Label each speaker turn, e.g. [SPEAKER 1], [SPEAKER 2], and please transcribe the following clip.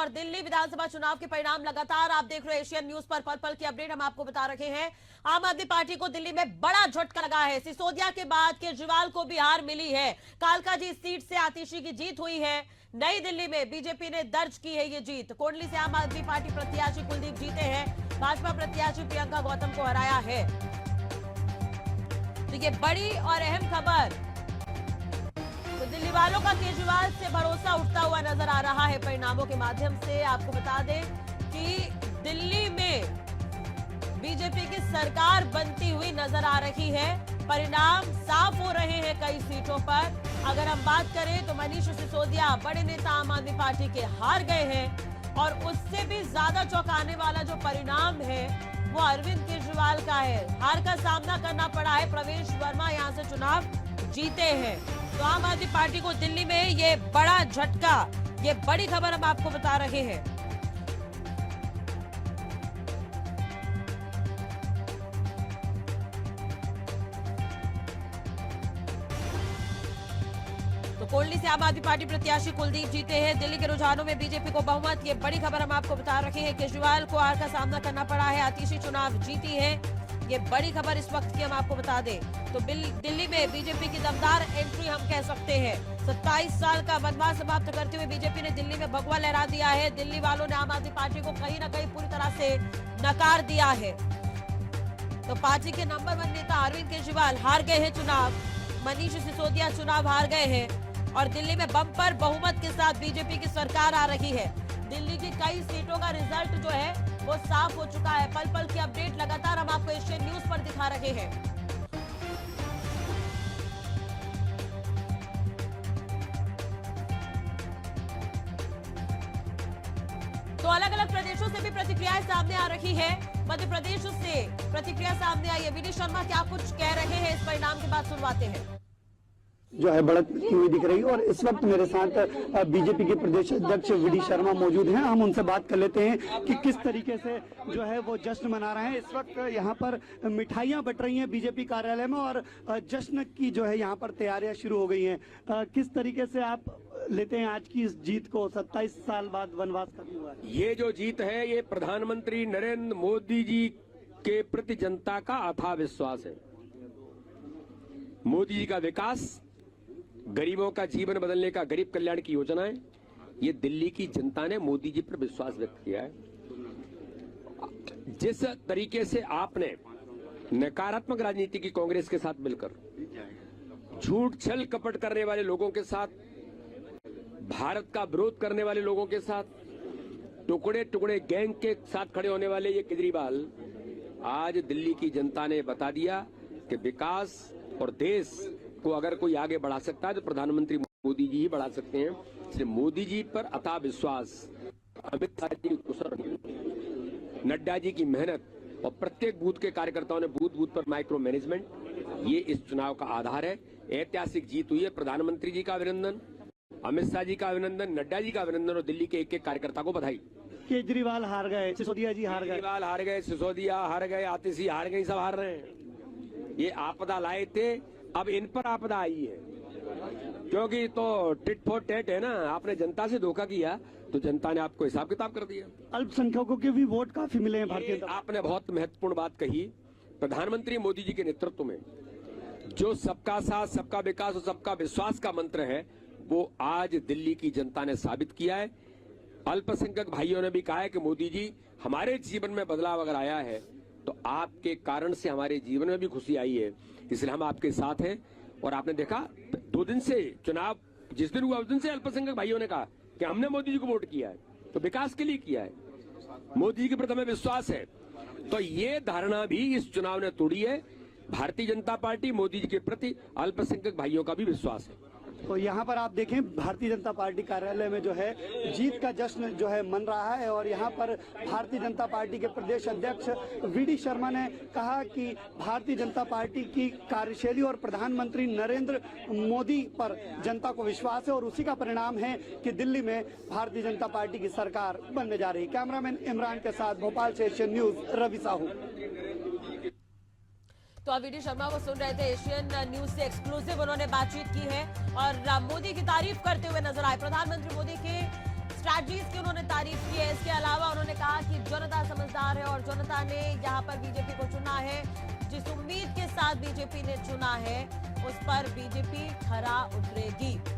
[SPEAKER 1] और दिल्ली विधानसभा चुनाव के परिणाम लगातार आप देख रहे हैं एशियन न्यूज पर। पल पल की अपडेट हम आपको बता रहे हैं। आम आदमी पार्टी को दिल्ली में बड़ा झटका लगा है। सिसोदिया के बाद केजरीवाल को भी हार मिली है। कालकाजी सीट से आतिशी की जीत हुई है। नई दिल्ली में बीजेपी ने दर्ज की है ये जीत। कोंडली से आम आदमी पार्टी प्रत्याशी कुलदीप जीते हैं। भाजपा प्रत्याशी प्रियंका गौतम को हराया है। तो ये बड़ी और अहम खबर। तो दिल्ली वालों का केजरीवाल से भरोसा उठता हुआ नजर आ रहा है परिणामों के माध्यम से। आपको बता दें कि दिल्ली में बीजेपी की सरकार बनती हुई नजर आ रही है। परिणाम साफ हो रहे हैं कई सीटों पर। अगर हम बात करें तो मनीष सिसोदिया बड़े नेता आम आदमी पार्टी के हार गए हैं और उससे भी ज्यादा चौंकाने वाला जो परिणाम है वो अरविंद केजरीवाल का है। हार का सामना करना पड़ा है। प्रवेश वर्मा यहां से चुनाव जीते हैं। तो आम आदमी पार्टी को दिल्ली में ये बड़ा झटका, ये बड़ी खबर हम आपको बता रहे हैं। तो कोल्डी से आम आदमी पार्टी प्रत्याशी कुलदीप जीते हैं। दिल्ली के रुझानों में बीजेपी को बहुमत, ये बड़ी खबर हम आपको बता रहे हैं। केजरीवाल को हार का सामना करना पड़ा है। आतिशी चुनाव जीती है, ये बड़ी खबर इस वक्त की हम आपको बता दें। तो दिल्ली में बीजेपी की दमदार एंट्री हम कह सकते हैं। 27 साल का वनवास समाप्त करते हुए बीजेपी ने दिल्ली में भगवा लहरा दिया है। दिल्ली वालों ने आम आदमी पार्टी को कहीं ना कहीं पूरी तरह से नकार दिया है। तो पार्टी के नंबर 1 नेता अरविंद केजरीवाल हार गए हैं चुनाव। मनीष सिसोदिया चुनाव हार गए हैं और दिल्ली में बम्पर बहुमत के साथ बीजेपी की सरकार आ रही है। दिल्ली की कई सीटों का रिजल्ट जो है वो साफ हो चुका है। पल पल की अपडेट लगातार हम आपको एशियन न्यूज पर दिखा रहे हैं। तो अलग अलग प्रदेशों से भी प्रतिक्रियाएं सामने आ रही है। मध्य प्रदेश से प्रतिक्रिया सामने आई है। वीडी शर्मा क्या कुछ कह रहे हैं इस परिणाम के बाद, सुनवाते हैं।
[SPEAKER 2] जो है बढ़त हुई दिख रही है और इस वक्त मेरे साथ बीजेपी के प्रदेश अध्यक्ष वीडी शर्मा मौजूद हैं। हम उनसे बात कर लेते हैं कि किस तरीके से जो है वो जश्न मना रहे हैं। इस वक्त यहाँ पर मिठाइयाँ बट रही हैं बीजेपी कार्यालय में और जश्न की जो है यहाँ पर तैयारियां शुरू हो गई हैं। किस तरीके से आप लेते हैं आज की इस जीत को? 27 साल बाद वनवास खत्म हुआ है।
[SPEAKER 3] ये जो जीत है ये प्रधानमंत्री नरेंद्र मोदी जी के प्रति जनता का अथाह विश्वास है। मोदी जी का विकास, गरीबों का जीवन बदलने का गरीब कल्याण की योजनाएं, ये दिल्ली की जनता ने मोदी जी पर विश्वास व्यक्त किया है। जिस तरीके से आपने नकारात्मक राजनीति की कांग्रेस के साथ मिलकर झूठ छल कपट करने वाले लोगों के साथ, भारत का विरोध करने वाले लोगों के साथ, टुकड़े टुकड़े गैंग के साथ खड़े होने वाले ये केजरीवाल, आज दिल्ली की जनता ने बता दिया कि विकास और देश को अगर कोई आगे बढ़ा सकता है तो प्रधानमंत्री मोदी जी ही बढ़ा सकते हैं। इसलिए मोदी जी पर अथाह विश्वास, अमित शाह जी की कुशल, नड्डा जी की मेहनत और प्रत्येक बूथ के कार्यकर्ताओं ने बूथ बूथ पर माइक्रो मैनेजमेंट, ये इस चुनाव का आधार है। ऐतिहासिक जीत हुई है। प्रधानमंत्री जी का अभिनंदन, अमित शाह जी का अभिनंदन, नड्डा जी का अभिनंदन और दिल्ली के एक एक कार्यकर्ता को बधाई।
[SPEAKER 2] केजरीवाल हार गए, सिसोदिया जी हार गए,
[SPEAKER 3] केजरीवाल हार गए, सिसोदिया हार गए, आतिशी हार गई, सब हार रहे हैं। ये आपदा लाए थे, अब इन पर आपदा आई है। क्योंकि तो टिट फॉर टेट है ना, आपने जनता से धोखा किया तो जनता ने आपको हिसाब किताब कर दिया।
[SPEAKER 2] अल्पसंख्यकों के भी वोट काफी मिले हैं भारतीय।
[SPEAKER 3] आपने बहुत महत्वपूर्ण बात कही। प्रधानमंत्री मोदी जी के नेतृत्व में जो सबका साथ, सबका विकास और सबका विश्वास का मंत्र है वो आज दिल्ली की जनता ने साबित किया है। अल्पसंख्यक भाइयों ने भी कहा है कि मोदी जी हमारे जीवन में बदलाव अगर आया है तो आपके कारण से हमारे जीवन में भी खुशी आई है, इसलिए हम आपके साथ हैं। और आपने देखा 2 दिन से चुनाव जिस दिन हुआ उस दिन से अल्पसंख्यक भाइयों ने कहा कि हमने मोदी जी को वोट किया है तो विकास के लिए किया है, मोदी जी के प्रति हमें विश्वास है। तो ये धारणा भी इस चुनाव ने तोड़ी है। भारतीय जनता पार्टी, मोदी जी के प्रति अल्पसंख्यक भाइयों का भी विश्वास है।
[SPEAKER 2] तो यहाँ पर आप देखें भारतीय जनता पार्टी कार्यालय में जो है जीत का जश्न जो है मन रहा है और यहाँ पर भारतीय जनता पार्टी के प्रदेश अध्यक्ष वीडी शर्मा ने कहा कि भारतीय जनता पार्टी की कार्यशैली और प्रधानमंत्री नरेंद्र मोदी पर जनता को विश्वास है और उसी का परिणाम है कि दिल्ली में भारतीय जनता पार्टी की सरकार बनने जा रही है। कैमरामैन इमरान के साथ भोपाल से एशियन न्यूज रवि साहू।
[SPEAKER 1] तो आप वीडी शर्मा को सुन रहे थे। एशियन न्यूज से एक्सक्लूसिव उन्होंने बातचीत की है और मोदी की तारीफ करते हुए नजर आए। प्रधानमंत्री मोदी के स्ट्रैटेजीज की उन्होंने तारीफ चुनाव है और जनता ने यहाँ पर बीजेपी को चुना है। जिस उम्मीद के साथ बीजेपी ने चुना है उस पर बीजेपी खरा उतरेगी।